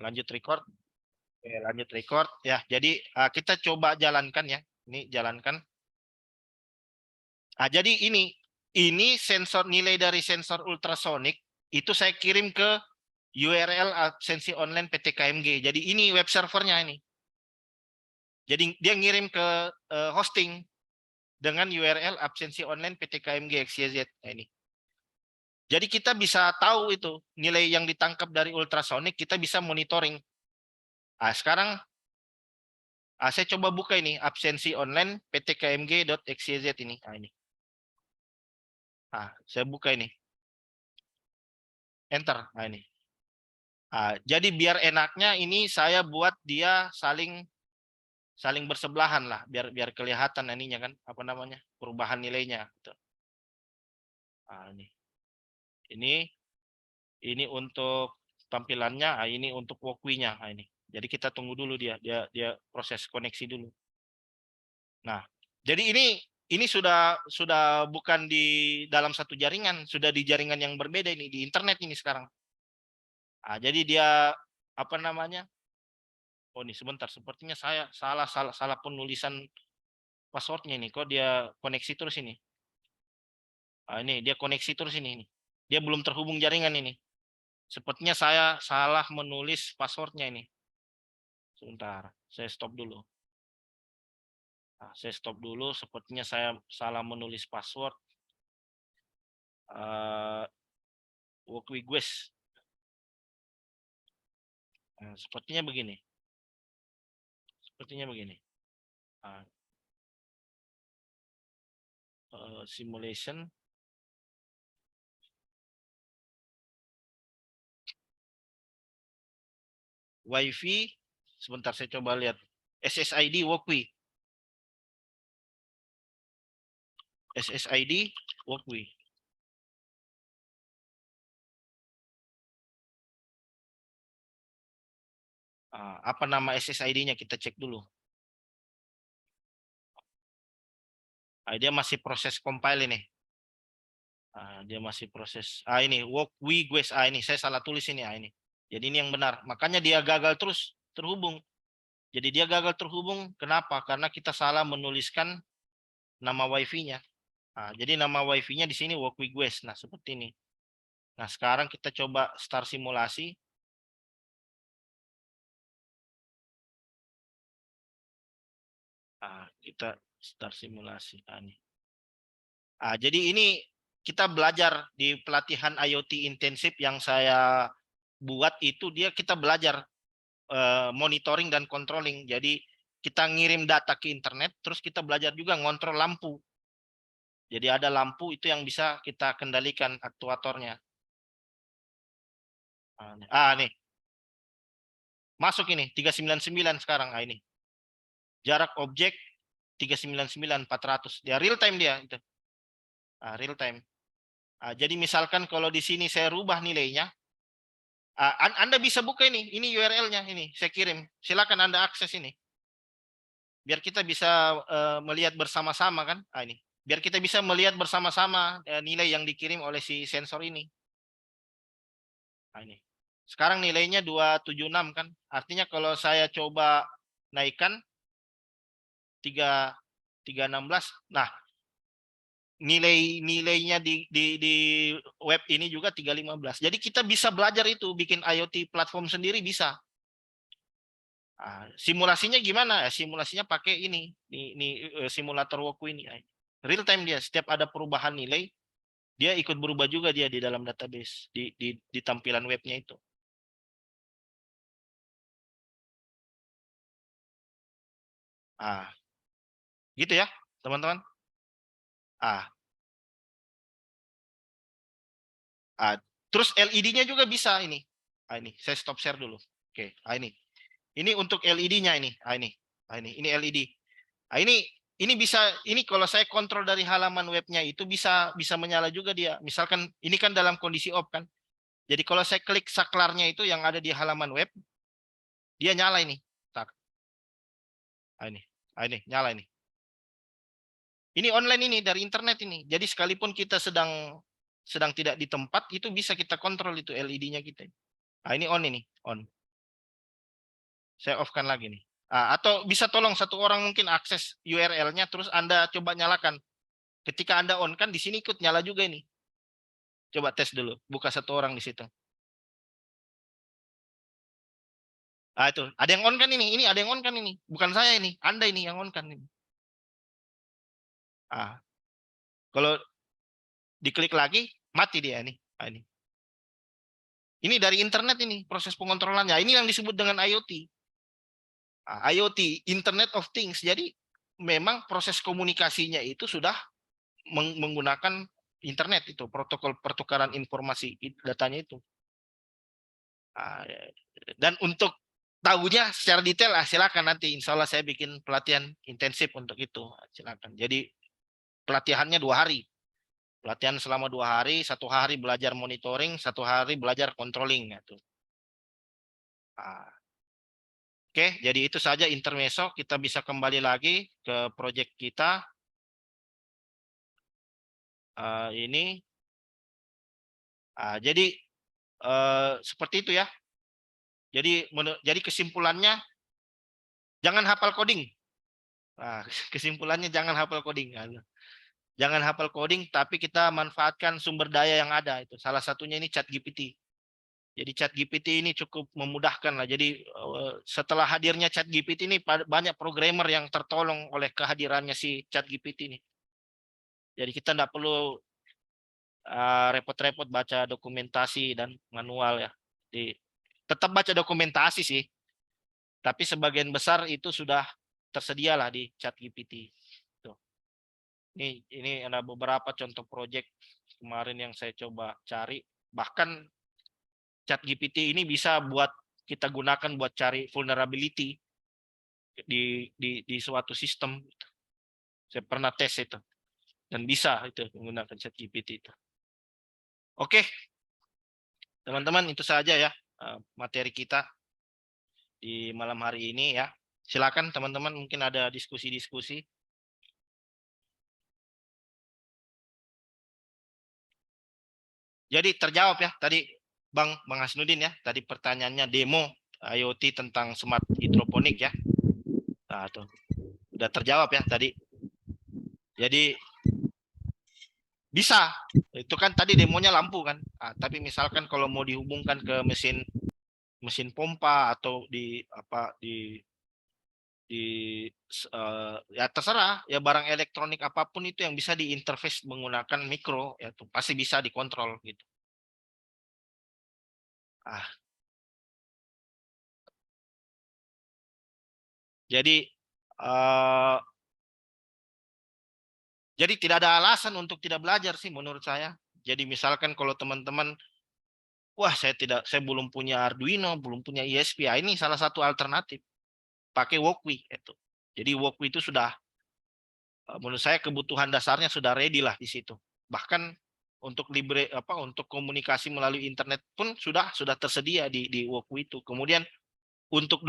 lanjut record. Oke, lanjut record ya. Jadi kita coba jalankan ya. Ini jalankan. Jadi ini sensor nilai dari sensor ultrasonik itu saya kirim ke URL absensi online PT KMG. Jadi ini web servernya ini. Jadi dia ngirim ke hosting dengan URL absensi online PT KMG XYZ. Nah, ini. Jadi kita bisa tahu itu nilai yang ditangkap dari ultrasonik, kita bisa monitoring. Sekarang saya coba buka ini absensi online PT KMG.xyz ini. Ini. Saya buka ini. Enter. Ini. Jadi biar enaknya ini saya buat dia saling bersebelahan lah, biar kelihatan ininya kan, apa namanya, perubahan nilainya. Gitu. Ini untuk tampilannya, ini untuk walkway-nya. Ini. Jadi kita tunggu dulu dia proses koneksi dulu. Nah, jadi ini sudah bukan di dalam satu jaringan, sudah di jaringan yang berbeda ini, di internet ini sekarang. Jadi dia apa namanya? Oh, ini sebentar, sepertinya saya salah penulisan passwordnya ini. Kok dia koneksi terus ini? Ini dia koneksi terus ini. Dia belum terhubung jaringan ini. Sepertinya saya salah menulis passwordnya ini. Sebentar, saya stop dulu. Saya stop dulu. Sepertinya saya salah menulis password. Walkway-Guest. Sepertinya begini. Simulation. Wi-Fi. Sebentar saya coba lihat. SSID walkway. SSID walkway. Apa nama SSID-nya kita cek dulu. Dia masih proses compile ini. Dia masih proses. Ini walkway-Guest. Ini saya salah tulis ini. Ini. Jadi ini yang benar. Makanya dia gagal terus terhubung. Jadi dia gagal terhubung. Kenapa? Karena kita salah menuliskan nama Wi-Fi-nya. Jadi nama Wi-Fi-nya di sini walkway-Guest. Nah, seperti ini. Nah, sekarang kita coba start simulasi. Kita start simulasi. Ini. Jadi ini kita belajar di pelatihan IoT intensif yang saya buat itu kita belajar monitoring dan controlling. Jadi kita ngirim data ke internet, terus kita belajar juga ngontrol lampu. Jadi ada lampu itu yang bisa kita kendalikan aktuatornya. Nih. Masuk ini 399 sekarang. Ini. Jarak objek 399 400. Dia real time dia itu. Real time. Jadi misalkan kalau di sini saya rubah nilainya, Anda bisa buka ini URL-nya ini saya kirim. Silakan Anda akses ini. Biar kita bisa melihat bersama-sama kan. Ini. Biar kita bisa melihat bersama-sama nilai yang dikirim oleh si sensor ini. Ini. Sekarang nilainya 276 kan. Artinya kalau saya coba naikkan 316. Nah, nilainya di web ini juga 315. Jadi kita bisa belajar itu bikin IoT platform sendiri bisa. Simulasinya gimana? Simulasinya pakai ini simulator walkway ini. Real time dia, setiap ada perubahan nilai dia ikut berubah juga dia di dalam database di tampilan webnya itu. Gitu ya, teman-teman. Terus LED-nya juga bisa ini. Ini saya stop share dulu. Oke, ini untuk LED-nya ini. Ini LED. Ini bisa, ini kalau saya kontrol dari halaman webnya itu bisa menyala juga dia. Misalkan ini kan dalam kondisi off kan. Jadi kalau saya klik saklarnya itu yang ada di halaman web, dia nyala ini. Ini nyala ini. Ini online ini dari internet ini. Jadi sekalipun kita sedang tidak di tempat itu bisa kita kontrol itu LED-nya kita. Ini on ini, on. Saya off-kan lagi nih. Atau bisa tolong satu orang mungkin akses URL-nya, terus Anda coba nyalakan. Ketika Anda on kan di sini ikut nyala juga ini. Coba tes dulu, buka satu orang di situ. Itu, ada yang on kan ini ada yang on kan ini. Bukan saya ini, Anda ini yang on kan ini. Kalau diklik lagi, mati dia ini. Ini. Ini dari internet ini, proses pengontrolannya. Ini yang disebut dengan IoT. IoT, Internet of Things. Jadi memang proses komunikasinya itu sudah menggunakan internet itu, protokol pertukaran informasi datanya itu. Dan untuk tahunya secara detail, silakan nanti. Insya Allah saya bikin pelatihan intensif untuk itu. Silakan. Jadi pelatihannya 2 hari. Pelatihan selama 2 hari, 1 hari belajar monitoring, 1 hari belajar controlling. Gitu. Oke, jadi itu saja intermezzo. Kita bisa kembali lagi ke proyek kita. Ini. Jadi seperti itu ya. Jadi kesimpulannya jangan hafal coding. Kesimpulannya jangan hafal coding. Jangan hafal coding, tapi kita manfaatkan sumber daya yang ada. Itu salah satunya ini ChatGPT. Jadi ChatGPT ini cukup memudahkan lah. Jadi setelah hadirnya ChatGPT ini banyak programmer yang tertolong oleh kehadirannya si ChatGPT ini. Jadi kita tidak perlu repot-repot baca dokumentasi dan manual ya. Jadi, tetap baca dokumentasi sih, tapi sebagian besar itu sudah tersedia lah di ChatGPT. Ini ada beberapa contoh proyek kemarin yang saya coba cari. Bahkan ChatGPT ini bisa buat kita gunakan buat cari vulnerability di suatu sistem. Saya pernah tes itu dan bisa itu menggunakan ChatGPT itu. Oke, teman-teman, itu saja ya materi kita di malam hari ini ya. Silakan teman-teman, mungkin ada diskusi-diskusi. Jadi terjawab ya tadi Bang Hasnudin ya, tadi pertanyaannya demo IoT tentang smart hidroponik ya. Nah, tuh. Udah terjawab ya tadi. Jadi bisa. Itu kan tadi demonya lampu kan. Tapi misalkan kalau mau dihubungkan ke mesin pompa atau di ya terserah ya, barang elektronik apapun itu yang bisa diinterface menggunakan mikro ya, tuh pasti bisa dikontrol gitu. Jadi tidak ada alasan untuk tidak belajar sih menurut saya. Jadi misalkan kalau teman-teman, wah saya belum punya Arduino, belum punya ISP, ini salah satu alternatif. Pakai Walkwi itu. Jadi Walkwi itu sudah, menurut saya kebutuhan dasarnya sudah ready lah di situ. Bahkan untuk untuk komunikasi melalui internet pun sudah tersedia di Walkwi itu. Kemudian untuk